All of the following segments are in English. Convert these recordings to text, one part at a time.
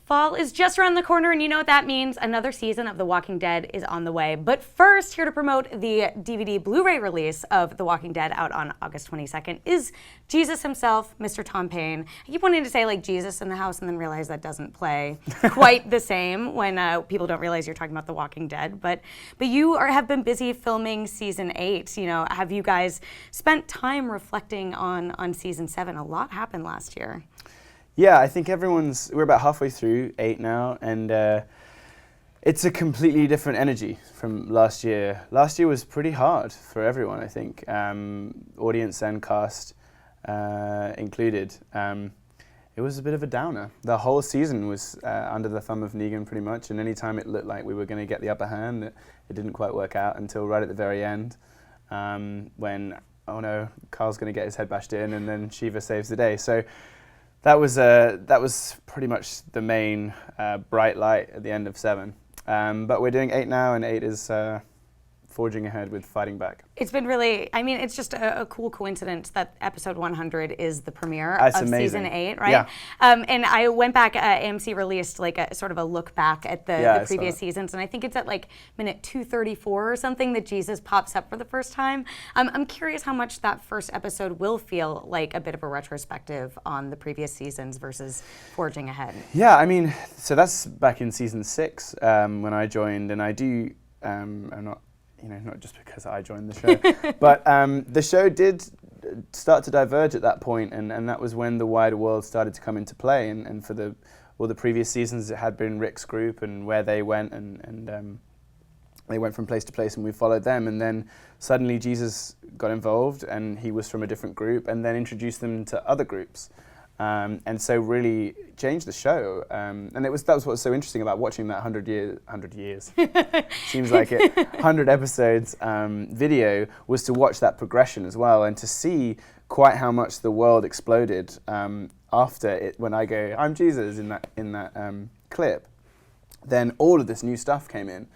Fall is just around the corner, and you know what that means. Another season of The Walking Dead is on the way. But first, here to promote the DVD Blu-ray release of The Walking Dead out on August 22nd is Jesus himself, Mr. Tom Payne. I keep wanting to say like Jesus in the house and then realize that doesn't play quite the same when people don't realize you're talking about The Walking Dead. But you have been busy filming season 8. You know, have you guys spent time reflecting on season 7? A lot happened last year. Yeah, I think we're about halfway through 8 now, and it's a completely different energy from last year. Last year was pretty hard for everyone, I think, audience and cast included. It was a bit of a downer. The whole season was under the thumb of Negan pretty much, and any time it looked like we were going to get the upper hand, it didn't quite work out until right at the very end, when, oh no, Carl's going to get his head bashed in, and then Shiva saves the day. So that was pretty much the main bright light at the end of 7. But we're doing 8 now, and 8 is forging ahead with fighting back. It's been really, I mean, it's just a cool coincidence that episode 100 is the premiere That's of amazing. season 8, right? Yeah. And I went back, AMC released like a sort of a look back at the previous seasons, and I think it's at like minute 234 or something that Jesus pops up for the first time. I'm curious how much that first episode will feel like a bit of a retrospective on the previous seasons versus forging ahead. Yeah, I mean, so that's back in season 6 when I joined, and I do, I'm not, not just because I joined the show, but the show did start to diverge at that point, and that was when the wider world started to come into play, and for all the previous seasons it had been Rick's group and where they went, and they went from place to place and we followed them, and then suddenly Jesus got involved and he was from a different group and then introduced them to other groups. And so really changed the show, and that was what's so interesting about watching that 100 years seems like it 100 episodes video, was to watch that progression as well, and to see quite how much the world exploded after it. When I go, I'm Jesus in that clip, then all of this new stuff came in,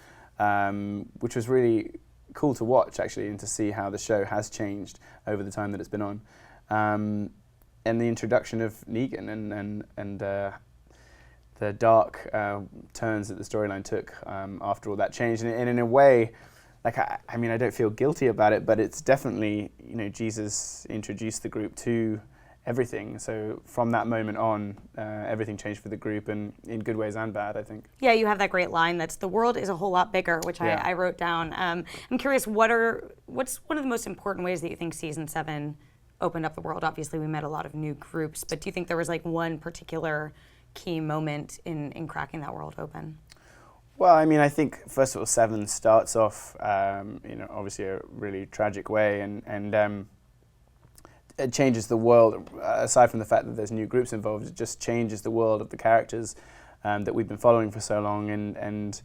which was really cool to watch actually, and to see how the show has changed over the time that it's been on. And the introduction of Negan and the dark turns that the storyline took after all that change, and in a way, like I mean, I don't feel guilty about it, but it's definitely, Jesus introduced the group to everything. So from that moment on, everything changed for the group, and in good ways and bad, I think. Yeah, you have that great line that's the world is a whole lot bigger, which I wrote down. I'm curious, what's one of the most important ways that you think season 7 opened up the world? Obviously, we met a lot of new groups, but do you think there was like one particular key moment in cracking that world open? Well, I mean, I think first of all, 7 starts off, obviously a really tragic way, and it changes the world. Aside from the fact that there's new groups involved, it just changes the world of the characters that we've been following for so long, and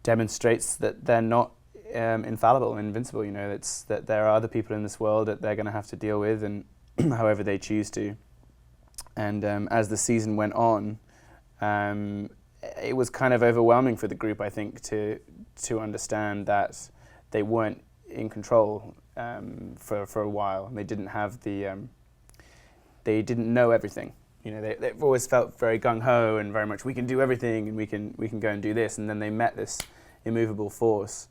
demonstrates that they're not infallible, invincible. It's that there are other people in this world that they're going to have to deal with, and however they choose to. And as the season went on, it was kind of overwhelming for the group, I think, to understand that they weren't in control for a while, and they didn't have they didn't know everything. They've always felt very gung-ho and very much, we can do everything and we can go and do this, and then they met this immovable force,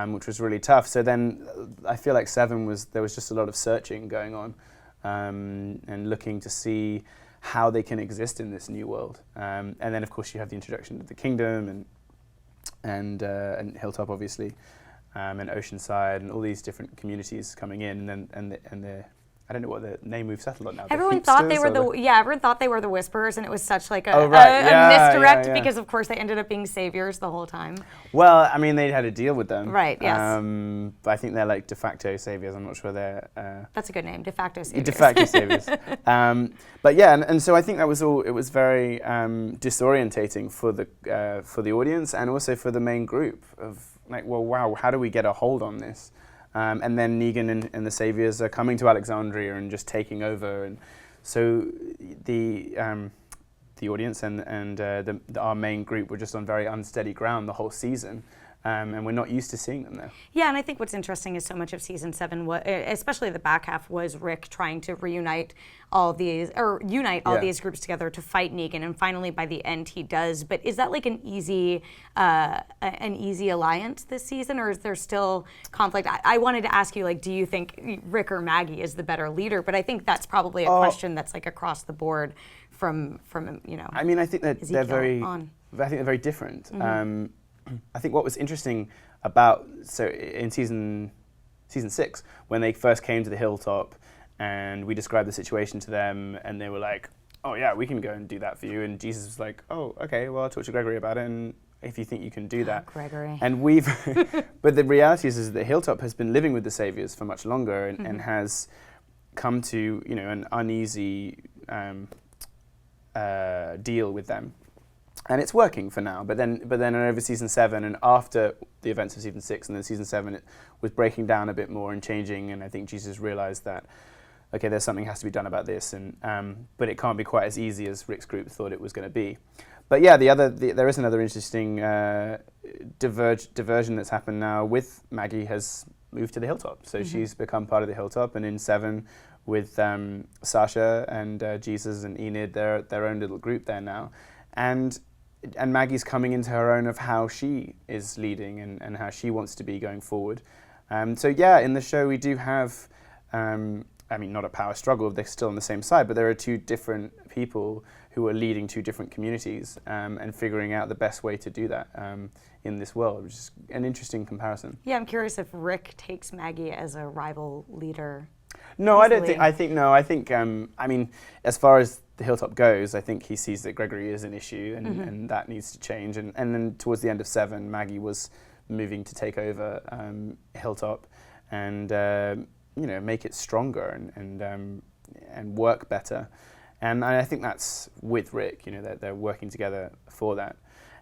which was really tough. So then I feel like 7 there was just a lot of searching going on, and looking to see how they can exist in this new world. And then of course you have the introduction of the kingdom and Hilltop, obviously, and Oceanside, and all these different communities coming in, and the I don't know what the name we've settled on now. Everyone thought they were everyone thought they were the Whisperers, and it was such like a misdirect because of course they ended up being saviors the whole time. Well, I mean, they had a deal with them. Right, yes. But I think they're like de facto saviors. I'm not sure they're... That's a good name, de facto saviors. De facto saviors. But yeah, and so I think that was all, it was very disorientating for the audience, and also for the main group of like, well, wow, how do we get a hold on this? And then Negan and the Saviors are coming to Alexandria and just taking over, and so the audience and our main group were just on very unsteady ground the whole season, and we're not used to seeing them there. Yeah, and I think what's interesting is so much of season 7, especially the back half, was Rick trying to unite all these groups together to fight Negan, and finally by the end he does. But is that like an easy alliance this season, or is there still conflict? I wanted to ask you, like, do you think Rick or Maggie is the better leader? But I think that's probably a question that's like across the board from I mean, I think that they're very different. Mm-hmm. I think what was interesting about in season 6, when they first came to the hilltop and we described the situation to them and they were like, oh yeah, we can go and do that for you, and Jesus was like, oh okay, well I'll talk to Gregory about it, and if you think you can do that. Gregory. And but the reality is that Hilltop has been living with the Saviors for much longer and has come to an uneasy deal with them. And it's working for now, but then over season 7 and after the events of season 6 and then season 7, it was breaking down a bit more and changing. And I think Jesus realized that, okay, there's something has to be done about this, and but it can't be quite as easy as Rick's group thought it was going to be. But yeah, there is another interesting diversion that's happened now. With Maggie has moved to the Hilltop, so she's become part of the Hilltop, and in 7 with Sasha and Jesus and Enid, they're their own little group there now, and Maggie's coming into her own of how she is leading and how she wants to be going forward. So yeah, in the show we do have, I mean, not a power struggle, they're still on the same side, but there are two different people who are leading two different communities and figuring out the best way to do that in this world, which is an interesting comparison. Yeah, I'm curious if Rick takes Maggie as a rival leader. No, I don't think. I think. I mean, as far as the Hilltop goes, I think he sees that Gregory is an issue, and that needs to change. And then towards the end of 7, Maggie was moving to take over Hilltop, and make it stronger and work better. And I think that's with Rick. They're working together for that.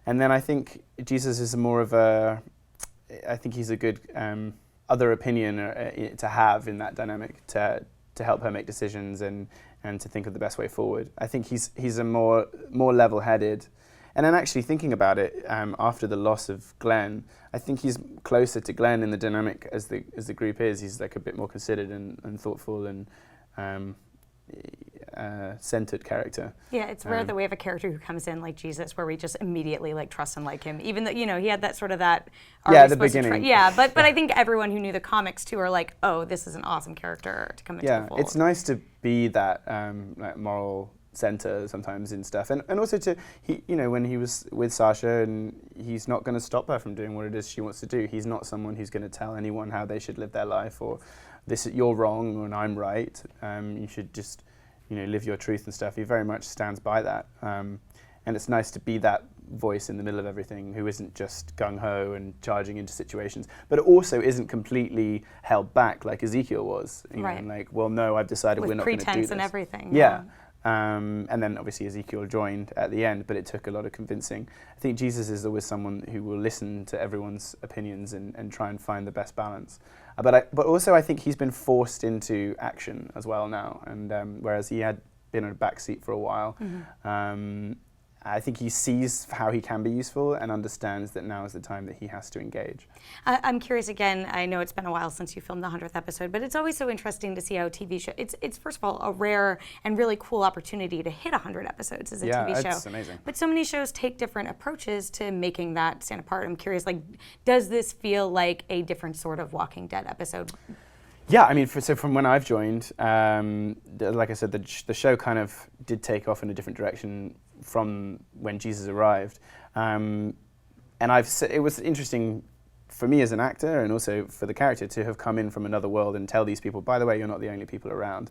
And then I think Jesus is more of a. I think he's a good. Other opinion to have in that dynamic to help her make decisions and to think of the best way forward. I think he's a more level-headed, and then actually thinking about it after the loss of Glenn, I think he's closer to Glenn in the dynamic as the group is. He's like a bit more considered and thoughtful and centered character. Yeah, it's rare that we have a character who comes in like Jesus, where we just immediately like trust and like him, even though he had that sort of that. At the beginning. But I think everyone who knew the comics too are like, oh, this is an awesome character to come into the fold. Yeah, it's nice to be that like moral center sometimes in stuff, and also when he was with Sasha, and he's not going to stop her from doing what it is she wants to do. He's not someone who's going to tell anyone how they should live their life, or you're wrong and I'm right. You should just live your truth and stuff. He very much stands by that, and it's nice to be that voice in the middle of everything, who isn't just gung-ho and charging into situations, but also isn't completely held back like Ezekiel was. Right. And like, well, no, I've decided with we're not going to do this. pretense and everything. Yeah. And then obviously Ezekiel joined at the end, but it took a lot of convincing. I think Jesus is always someone who will listen to everyone's opinions and try and find the best balance. But also I think he's been forced into action as well now, and whereas he had been in a backseat for a while, I think he sees how he can be useful and understands that now is the time that he has to engage. I'm curious again, I know it's been a while since you filmed the 100th episode, but it's always so interesting to see how a TV show, it's first of all a rare and really cool opportunity to hit 100 episodes as a TV show. Yeah, it's amazing. But so many shows take different approaches to making that stand apart. I'm curious, like, does this feel like a different sort of Walking Dead episode? Yeah, I mean, so from when I've joined, like I said, the show kind of did take off in a different direction from when Jesus arrived, and it was interesting for me as an actor and also for the character to have come in from another world and tell these people, by the way, you're not the only people around.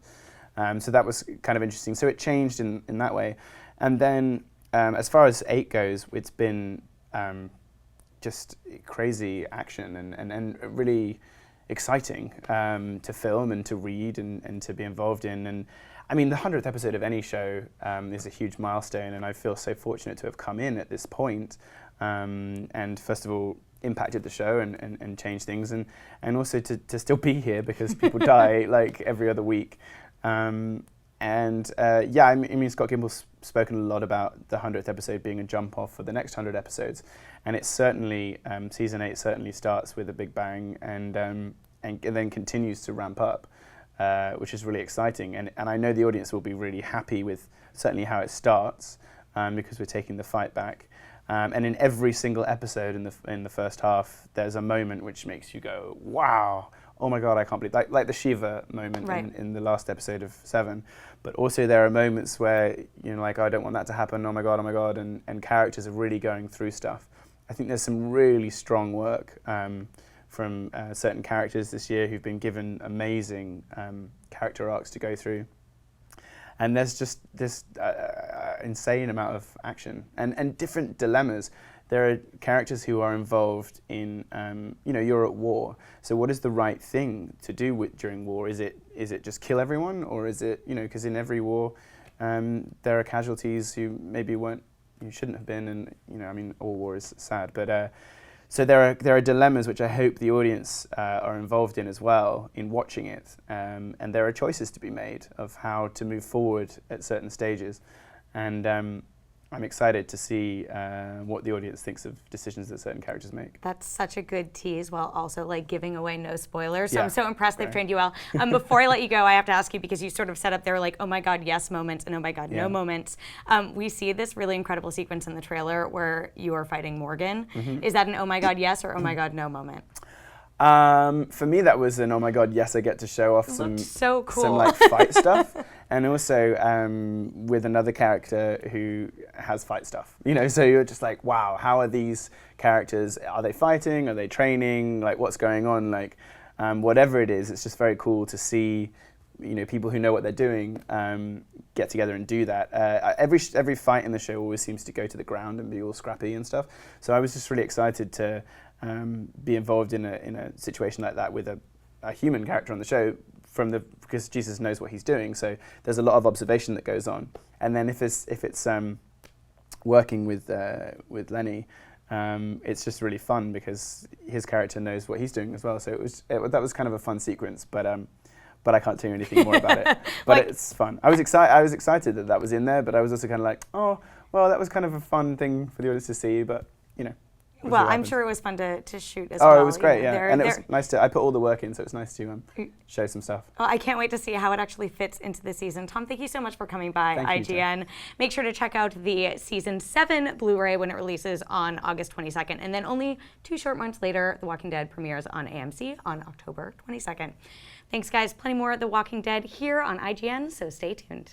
So that was kind of interesting. So it changed in that way, and then as far as 8 goes, it's been just crazy action and really exciting to film and to read and to be involved in. And I mean, the 100th episode of any show is a huge milestone, and I feel so fortunate to have come in at this point, and first of all impacted the show and changed things, and also to still be here because people die like every other week. I mean, Scott Gimbel's spoken a lot about the 100th episode being a jump off for the next 100 episodes, and it's certainly season 8 certainly starts with a big bang and then continues to ramp up, which is really exciting. And I know the audience will be really happy with certainly how it starts, because we're taking the fight back. And in every single episode in the first half, there's a moment which makes you go, wow, oh my God, I can't believe, like the Shiva moment in the last episode of 7. But also there are moments where, like, oh, I don't want that to happen, oh my God, and characters are really going through stuff. I think there's some really strong work from certain characters this year who've been given amazing character arcs to go through. And there's just this insane amount of action and different dilemmas. There are characters who are involved in, you're at war. So what is the right thing to do during war? Is it just kill everyone, or is it, because in every war there are casualties who maybe you shouldn't have been, and all war is sad, but so there are dilemmas which I hope the audience are involved in as well in watching it, and there are choices to be made of how to move forward at certain stages, and I'm excited to see what the audience thinks of decisions that certain characters make. That's such a good tease, while also like giving away no spoilers. So Yeah. I'm so impressed they've trained you well. Before I let you go, I have to ask you, because you sort of set up there like, oh my God, yes moments and oh my God, no moments. We see this really incredible sequence in the trailer where you are fighting Morgan. Is that an oh my God, yes, or oh my God, no moment? For me, that was an oh my God, yes, I get to show off some so cool. some like fight stuff, and also with another character who has fight stuff. So you're just like, wow, how are these characters? Are they fighting? Are they training? Like, what's going on? Like, whatever it is, it's just very cool to see, people who know what they're doing get together and do that. Every fight in the show always seems to go to the ground and be all scrappy and stuff. So I was just really excited to be involved in a situation like that with a human character on the show, because Jesus knows what he's doing. So there's a lot of observation that goes on. And then if it's working with Lenny, it's just really fun because his character knows what he's doing as well. So that was kind of a fun sequence, but I can't tell you anything more about it. But it's fun. I was excited that was in there, but I was also kind of like, oh, well, that was kind of a fun thing for the audience to see, but Well, I'm sure it was fun to shoot as well. Oh, it was great, yeah. And it was nice I put all the work in, so it's nice to show some stuff. Well, I can't wait to see how it actually fits into the season. Tom, thank you so much for coming by IGN. Make sure to check out the Season 7 Blu-ray when it releases on August 22nd. And then only 2 short months later, The Walking Dead premieres on AMC on October 22nd. Thanks, guys. Plenty more of The Walking Dead here on IGN, so stay tuned.